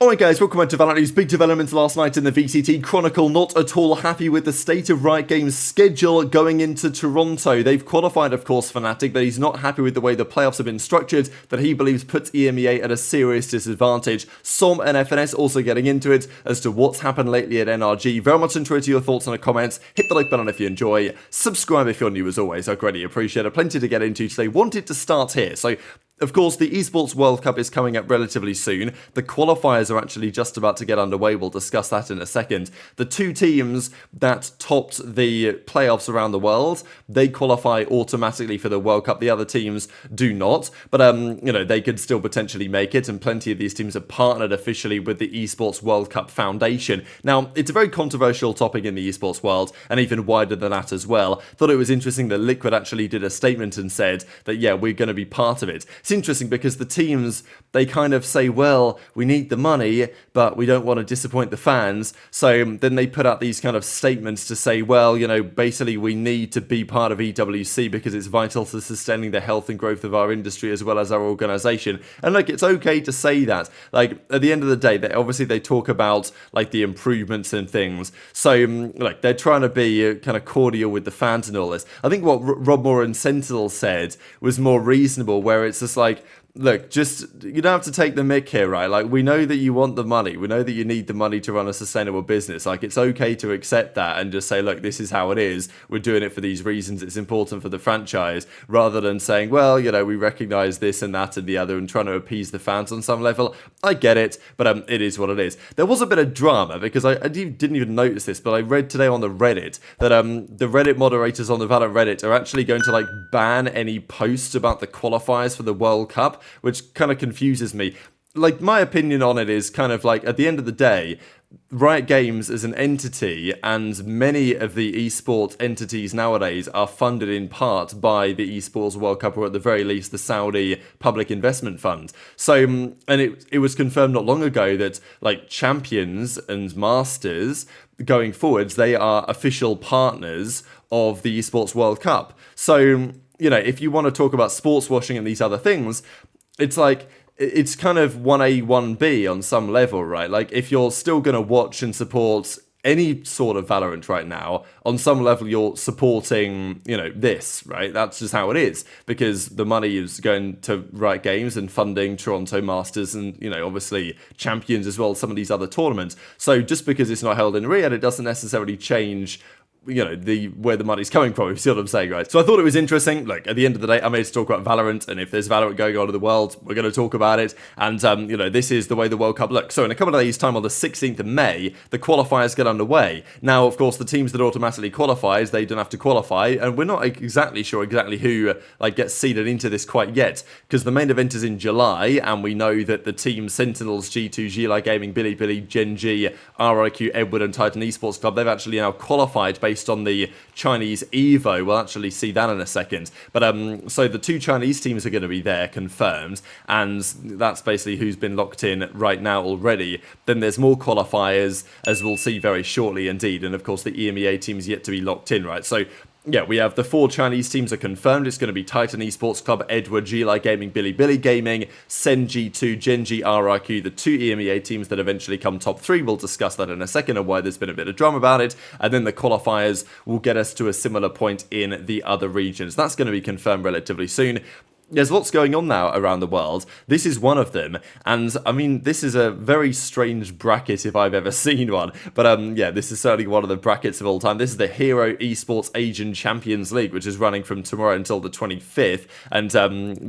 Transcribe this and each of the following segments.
Alright guys, welcome back to VALORANT News. Big developments last night in the VCT. Chronicle not at all happy with the state of Riot Games' schedule going into Toronto. They've qualified, of course, Fnatic, but he's not happy with the way the playoffs have been structured that he believes puts EMEA at a serious disadvantage. S0m and FNS also getting into it as to what's happened lately at NRG. Very much enjoyed your thoughts in the comments. Hit the like button if you enjoy. Subscribe if you're new as always. I greatly appreciate it. Plenty to get into today. Wanted to start here. So, of course, the Esports World Cup is coming up relatively soon. The qualifiers are actually just about to get underway. We'll discuss that in a second. The two teams that topped the playoffs around the world, they qualify automatically for the World Cup. The other teams do not, but they could still potentially make it, and plenty of these teams are partnered officially with the Esports World Cup Foundation. Now, it's a very controversial topic in the esports world, and even wider than that as well. Thought it was interesting that Liquid actually did a statement and said that, yeah, we're going to be part of it. It's interesting because the teams, they kind of say, well, we need the money, but we don't want to disappoint the fans. So then they put out these kind of statements to say, well, basically we need to be part of EWC because it's vital to sustaining the health and growth of our industry as well as our organization. And it's okay to say that. At the end of the day, they talk about the improvements and things. So they're trying to be kind of cordial with the fans and all this. I think what Rob Moore and Sentinel said was more reasonable, where it's just look, you don't have to take the mick here, right? We know that you want the money. We know that you need the money to run a sustainable business. It's okay to accept that and just say, look, this is how it is. We're doing it for these reasons. It's important for the franchise, rather than saying, well, we recognize this and that and the other and trying to appease the fans on some level. I get it, but it is what it is. There was a bit of drama because I didn't even notice this, but I read today on the Reddit that the Reddit moderators on the Valorant Reddit are actually going to ban any posts about the qualifiers for the World Cup, which kind of confuses me. My opinion on it is kind of at the end of the day, Riot Games is an entity, and many of the esports entities nowadays are funded in part by the Esports World Cup, or at the very least the Saudi Public Investment Fund. So, and it was confirmed not long ago that Champions and Masters going forwards, they are official partners of the Esports World Cup. So, if you want to talk about sports washing and these other things, it's kind of 1A, 1B on some level, right? If you're still going to watch and support any sort of Valorant right now, on some level you're supporting, this, right? That's just how it is, because the money is going to Riot Games and funding Toronto Masters and, obviously Champions as well as some of these other tournaments. So just because it's not held in Riot, it doesn't necessarily change where the money's coming from, if you see what I'm saying, right? So I thought it was interesting. At the end of the day, I'm here to talk about Valorant, and if there's Valorant going on in the world, we're going to talk about it, and, this is the way the World Cup looks. So in a couple of days' time, on the 16th of May, the qualifiers get underway. Now, of course, the teams that automatically qualify, they don't have to qualify, and we're not exactly sure who, gets seeded into this quite yet, because the main event is in July, and we know that the team Sentinels, G2, Gili Gaming, Bilibili, Gen.G, RIQ, Edward, and Titan Esports Club, they've actually now qualified based on the Chinese Evo. We'll actually see that in a second. But so the two Chinese teams are going to be there, confirmed, and that's basically who's been locked in right now already. Then there's more qualifiers, as we'll see very shortly indeed, and of course the EMEA team's yet to be locked in, right? So yeah, we have the 4 Chinese teams are confirmed. It's going to be Titan Esports Club, Edward, Gili Gaming, Bilibili Gaming, Sen G2, Gen.G, RIQ, the 2 EMEA teams that eventually come top 3. We'll discuss that in a second and why there's been a bit of drama about it. And then the qualifiers will get us to a similar point in the other regions. That's going to be confirmed relatively soon. There's lots going on now around the world. This is one of them, and I mean, this is a very strange bracket if I've ever seen one, but yeah, this is certainly one of the brackets of all time. This is the Hero Esports Asian Champions League, which is running from tomorrow until the 25th, and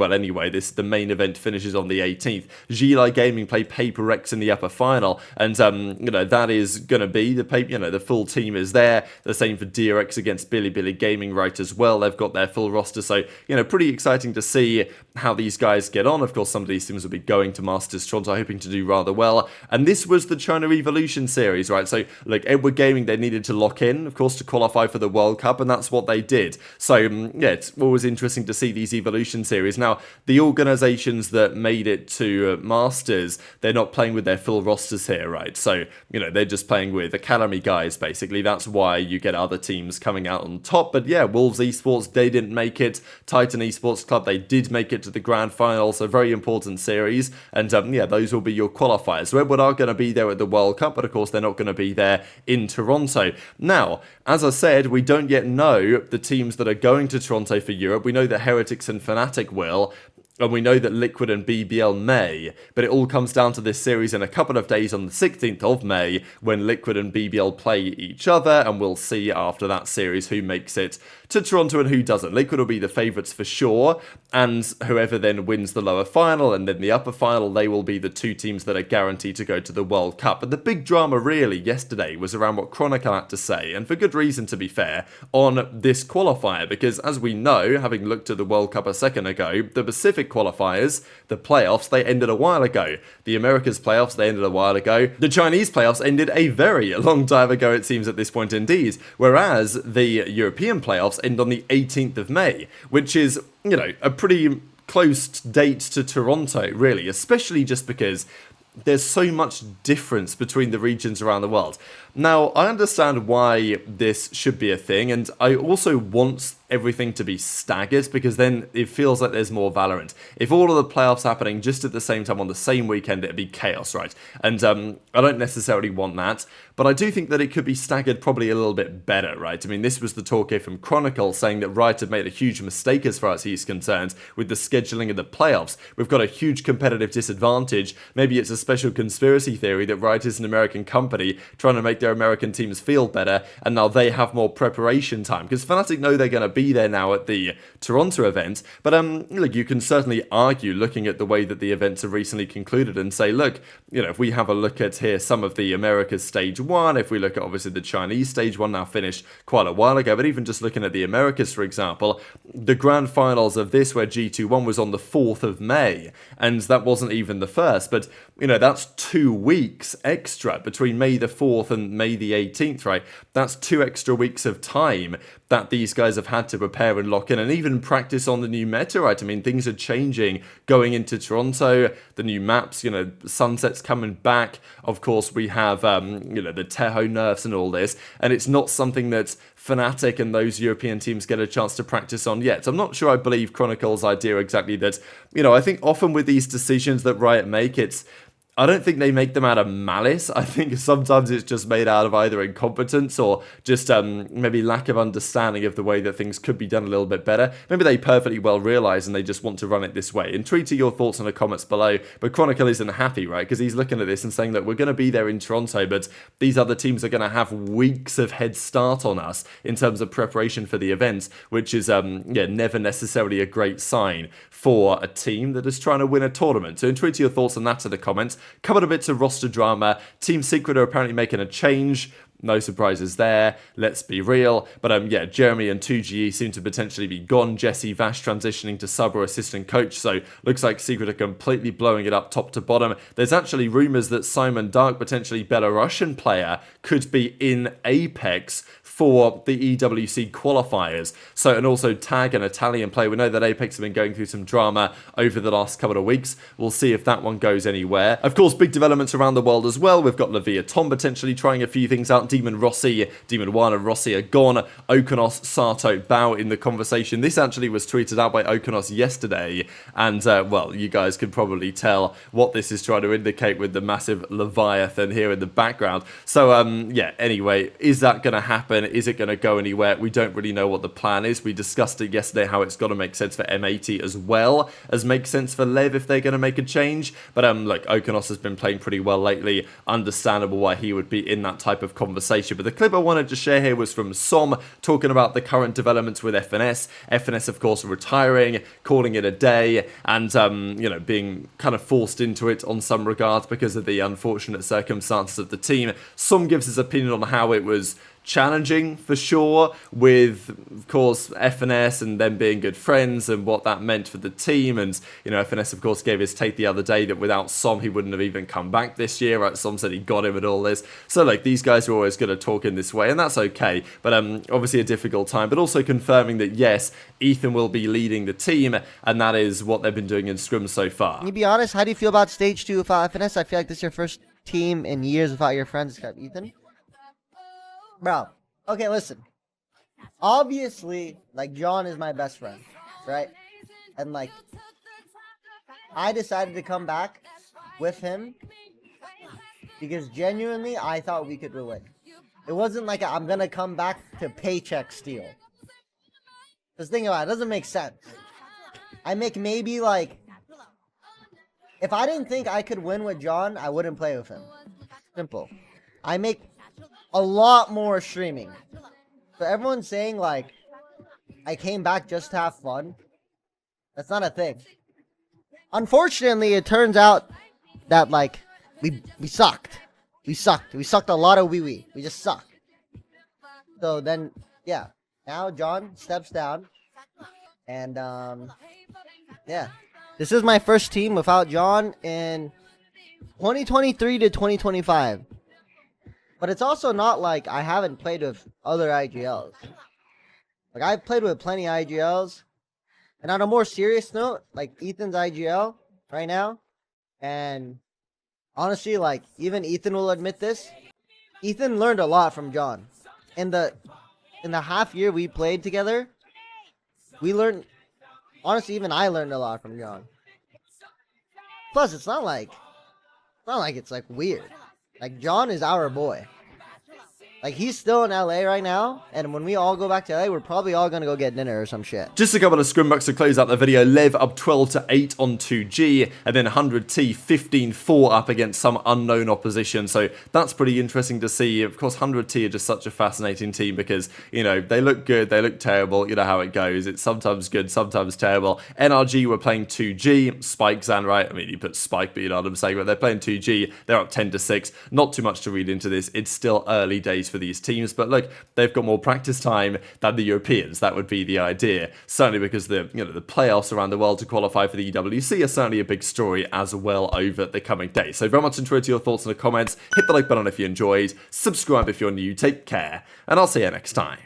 well, anyway, the main event finishes on the 18th. Gili Gaming play Paper Rex in the upper final, and that is going to be the full team is there. The same for DRX against Bilibili Gaming, right, as well. They've got their full roster, so pretty exciting to see how these guys get on. Of course, some of these teams will be going to Masters Toronto, hoping to do rather well. And this was the China Evolution Series, right? So, Edward Gaming, they needed to lock in, of course, to qualify for the World Cup, and that's what they did. So, yeah, it's always interesting to see these Evolution Series. Now, the organizations that made it to Masters, they're not playing with their full rosters here, right? So, they're just playing with Academy guys, basically. That's why you get other teams coming out on top. But yeah, Wolves Esports, they didn't make it. Titan Esports Club, they did did make it to the grand final, so very important series, and yeah, those will be your qualifiers. Redwood are going to be there at the World Cup, but of course they're not going to be there in Toronto. Now, as I said, we don't yet know the teams that are going to Toronto for Europe. We know that Heretics and Fnatic will, and we know that Liquid and BBL may, but it all comes down to this series in a couple of days on the 16th of May, when Liquid and BBL play each other, and we'll see after that series who makes it to Toronto and who doesn't. Liquid will be the favourites for sure, and whoever then wins the lower final and then the upper final, they will be the two teams that are guaranteed to go to the World Cup. But the big drama really yesterday was around what Chronicle had to say, and for good reason to be fair, on this qualifier, because as we know, having looked at the World Cup a second ago, the Pacific qualifiers, the playoffs, they ended a while ago. The Americas playoffs, they ended a while ago. The Chinese playoffs ended a very long time ago, it seems, at this point indeed, whereas the European playoffs end on the 18th of May, which is, you know, a pretty close date to Toronto, really, especially just because there's so much difference between the regions around the world. Now, I understand why this should be a thing, and I also want everything to be staggered, because then it feels like there's more Valorant. If all of the playoffs happening just at the same time on the same weekend, it'd be chaos, right? And I don't necessarily want that, but I do think that it could be staggered probably a little bit better, right? I mean, this was the talk here from Chronicle, saying that Riot had made a huge mistake as far as he's concerned with the scheduling of the playoffs. We've got a huge competitive disadvantage. Maybe it's a special conspiracy theory that Riot is an American company trying to make their American teams feel better, and now they have more preparation time, because Fnatic know they're going to be there now at the Toronto event. But look, you can certainly argue, looking at the way that the events have recently concluded, and say, look, you know, if we have a look at here some of the Americas stage 1, if we look at obviously the Chinese stage 1 now finished quite a while ago, but even just looking at the Americas, for example, the grand finals of this, where G2-1 was on the 4th of May, and that wasn't even the first, but you know, that's 2 weeks extra between May the 4th and May the 18th, right? That's 2 extra weeks of time that these guys have had to prepare and lock in and even practice on the new meta, right? I mean, things are changing going into Toronto, the new maps, you know, Sunset's coming back. Of course, we have, you know, the Teho nerfs and all this, and it's not something that Fnatic and those European teams get a chance to practice on yet. So I'm not sure I believe Chronicle's idea exactly that, you know, I think often with these decisions that Riot make, I don't think they make them out of malice. I think sometimes it's just made out of either incompetence or just maybe lack of understanding of the way that things could be done a little bit better. Maybe they perfectly well realise and they just want to run it this way. And tweet your thoughts in the comments below. But Chronicle isn't happy, right? Because he's looking at this and saying, look, we're going to be there in Toronto, but these other teams are going to have weeks of head start on us in terms of preparation for the event, which is yeah, never necessarily a great sign for a team that is trying to win a tournament. So tweet your thoughts on that in the comments. Covered a bit of roster drama. Team Secret are apparently making a change. No surprises there, let's be real. But yeah, Jeremy and 2GE seem to potentially be gone. Jesse Vash transitioning to sub or assistant coach. So looks like Secret are completely blowing it up top to bottom. There's actually rumours that Simon Dark, potentially Belarusian player, could be in Apex for the EWC qualifiers. So, and also Tag, an Italian player. We know that Apex have been going through some drama over the last couple of weeks. We'll see if that one goes anywhere. Of course, big developments around the world as well. We've got Lavia Tom potentially trying a few things out. Demon 1 and Rossi are gone. Okonos, Sato, Bao in the conversation. This actually was tweeted out by Okonos yesterday, and well, you guys can probably tell what this is trying to indicate with the massive Leviathan here in the background. So yeah, anyway, is that going to happen? Is it going to go anywhere? We don't really know what the plan is. We discussed it yesterday, how it's got to make sense for M80 as well as make sense for Lev if they're going to make a change. But look, Okonos has been playing pretty well lately. Understandable why he would be in that type of conversation. But the clip I wanted to share here was from S0m talking about the current developments with FNS. FNS, of course, retiring, calling it a day, and you know, being kind of forced into it on some regards because of the unfortunate circumstances of the team. S0m gives his opinion on how it was challenging for sure, with of course FNS and them being good friends and what that meant for the team. And you know, FNS of course gave his take the other day that without S0m he wouldn't have even come back this year, right? S0m said he got him and all this. So like, these guys are always going to talk in this way, and that's okay. But obviously a difficult time, but also confirming that yes, Ethan will be leading the team, and that is what they've been doing in scrims so far. Can you be honest, how do you feel about stage 2 without FNS? I feel like this is your first team in years without your friends except Ethan. Bro, okay, listen. Obviously, like, John is my best friend, right? And like, I decided to come back with him because genuinely I thought we could win. It wasn't like I'm gonna come back to paycheck steal. Because think about it, it doesn't make sense. I make maybe like, if I didn't think I could win with John, I wouldn't play with him. Simple. I make a lot more streaming. So everyone's saying like, I came back just to have fun. That's not a thing. Unfortunately, it turns out that like, we sucked. We sucked a lot of wee. We just sucked. So then, yeah. Now John steps down. And, yeah. This is my first team without John in 2023 to 2025. But it's also not like I haven't played with other IGLs. Like, I've played with plenty of IGLs. And on a more serious note, like Ethan's IGL right now. And honestly, like, even Ethan will admit this. Ethan learned a lot from John. In the half year we played together, we learned, honestly, even I learned a lot from John. Plus, it's not like it's like weird. Like, John is our boy. Like, he's still in LA right now, and when we all go back to LA, we're probably all gonna go get dinner or some shit. Just a couple of scrimbucks to close out the video. Lev up 12-8 on 2G, and then 100T 15-4 up against some unknown opposition. So that's pretty interesting to see. Of course, 100T are just such a fascinating team because, you know, they look good, they look terrible. You know how it goes. It's sometimes good, sometimes terrible. NRG were playing 2G. Spike Zan, right? I mean, you put Spike, but you know what I'm saying. But they're playing 2G. They're up 10-6. Not too much to read into this. It's still early days for these teams, but look, they've got more practice time than the Europeans. That would be the idea. Certainly because the playoffs around the world to qualify for the EWC are certainly a big story as well over the coming days. So very much enjoyed your thoughts in the comments. Hit the like button if you enjoyed. Subscribe if you're new. Take care, and I'll see you next time.